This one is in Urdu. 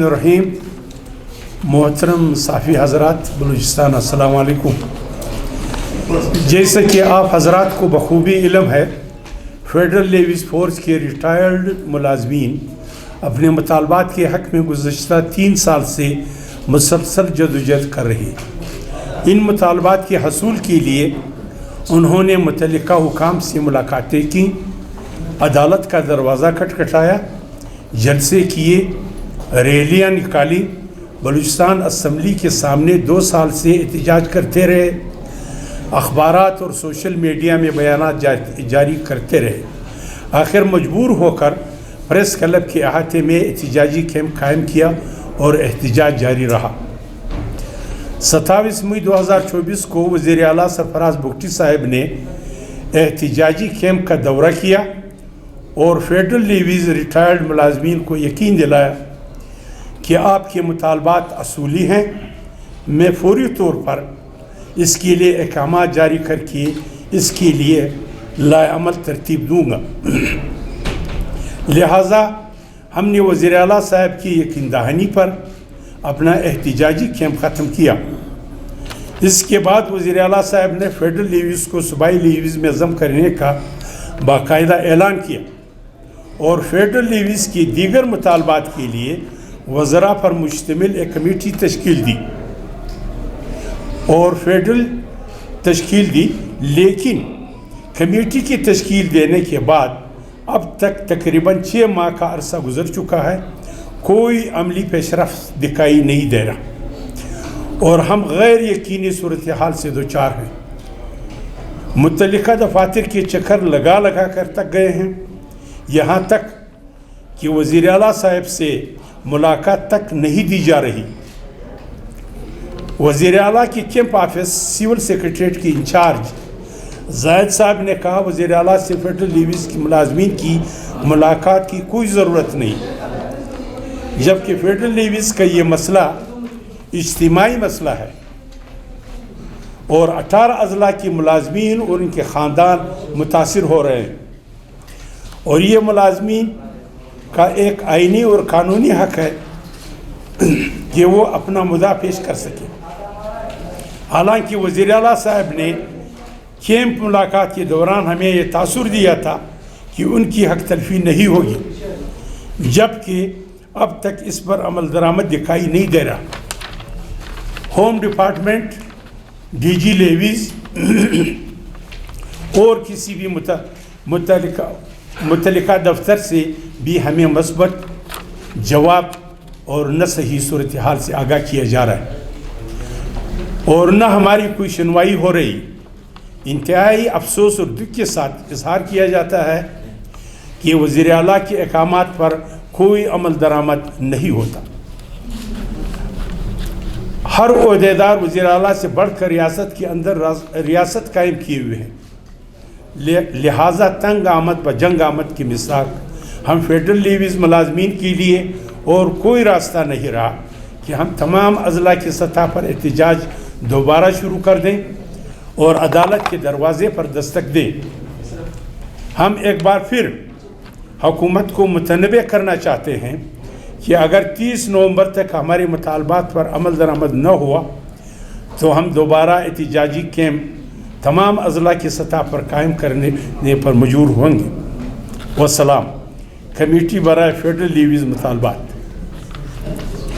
الرحیم محترم صحافی حضرات بلوچستان السلام علیکم۔ جیسا کہ آپ حضرات کو بخوبی علم ہے، فیڈرل لیویز فورس کے ریٹائرڈ ملازمین اپنے مطالبات کے حق میں گزشتہ 3 سال سے مسلسل جدوجہد کر رہے ہیں۔ ان مطالبات کے حصول کے لیے انہوں نے متعلقہ حکام سے ملاقاتیں کی، عدالت کا دروازہ کھٹکھٹایا، جلسے کیے، ریلیاں نکالی، بلوچستان اسمبلی کے سامنے 2 سال سے احتجاج کرتے رہے، اخبارات اور سوشل میڈیا میں بیانات جاری کرتے رہے۔ آخر مجبور ہو کر پریس کلب کے احاطے میں احتجاجی کیمپ قائم کیا اور احتجاج جاری رہا۔ 27 مئی 2024 کو وزیر اعلیٰ سرفراز بگٹی صاحب نے احتجاجی کیمپ کا دورہ کیا اور فیڈرل لیویز ریٹائرڈ ملازمین کو یقین دلایا کہ آپ کے مطالبات اصولی ہیں۔ میں فوری طور پر اس کے لیے احکامات جاری کر کے اس کے لیے لائعمل ترتیب دوں گا۔ لہٰذا ہم نے وزیر اعلیٰ صاحب کی یقین دہانی پر اپنا احتجاجی کیمپ ختم کیا۔ اس کے بعد وزیر اعلیٰ صاحب نے فیڈرل لیویز کو صوبائی لیویز میں ضم کرنے کا باقاعدہ اعلان کیا اور فیڈرل لیویز کی دیگر مطالبات کے لیے وزراء پر مشتمل ایک کمیٹی تشکیل دی لیکن کمیٹی کی تشکیل دینے کے بعد اب تک تقریباً 6 ماہ کا عرصہ گزر چکا ہے، کوئی عملی پیش رفت دکھائی نہیں دے رہا اور ہم غیر یقینی صورتحال سے دوچار ہیں۔ متعلقہ دفاتر کے چکر لگا کر تک گئے ہیں، یہاں تک کہ وزیر اعلیٰ صاحب سے ملاقات تک نہیں دی جا رہی۔ وزیر اعلیٰ کی کیمپ آفس سول سیکریٹریٹ کی انچارج زاہد صاحب نے کہا وزیر اعلیٰ سے فیڈرل لیویز کی ملازمین کی ملاقات کی کوئی ضرورت نہیں، جبکہ فیڈرل لیویز کا یہ مسئلہ اجتماعی مسئلہ ہے اور 18 اضلاع کی ملازمین اور ان کے خاندان متاثر ہو رہے ہیں اور یہ ملازمین کا ایک آئینی اور قانونی حق ہے کہ وہ اپنا مدعا پیش کر سکیں۔ حالانکہ وزیر اعلیٰ صاحب نے کیمپ ملاقات کے دوران ہمیں یہ تاثر دیا تھا کہ ان کی حق تلفی نہیں ہوگی، جبکہ اب تک اس پر عمل درآمد دکھائی نہیں دے رہا۔ Home department, D G levies اور کسی بھی متعلقہ دفتر سے بھی ہمیں مثبت جواب اور نہ صحیح صورتحال سے آگاہ کیا جا رہا ہے اور نہ ہماری کوئی سنوائی ہو رہی۔ انتہائی افسوس اور دکھ کے ساتھ اظہار کیا جاتا ہے کہ وزیر اعلیٰ کے احکامات پر کوئی عمل درآمد نہیں ہوتا۔ ہر عہدیدار وزیر اعلیٰ سے بڑھ کر ریاست کے اندر ریاست قائم کیے ہوئے ہیں، لہٰذا تنگ آمد و جنگ آمد کی مثال ہم فیڈرل لیویز ملازمین کے لیے اور کوئی راستہ نہیں رہا کہ ہم تمام اضلاع کی سطح پر احتجاج دوبارہ شروع کر دیں اور عدالت کے دروازے پر دستک دیں۔ ہم ایک بار پھر حکومت کو متنبہ کرنا چاہتے ہیں کہ اگر 30 نومبر تک ہمارے مطالبات پر عمل درآمد نہ ہوا تو ہم دوبارہ احتجاجی کیمپ تمام اضلاع کی سطح پر قائم کرنے پر مجبور ہوں گے۔ والسلام۔ کمیٹی برائے فیڈرل لیویز مطالبات۔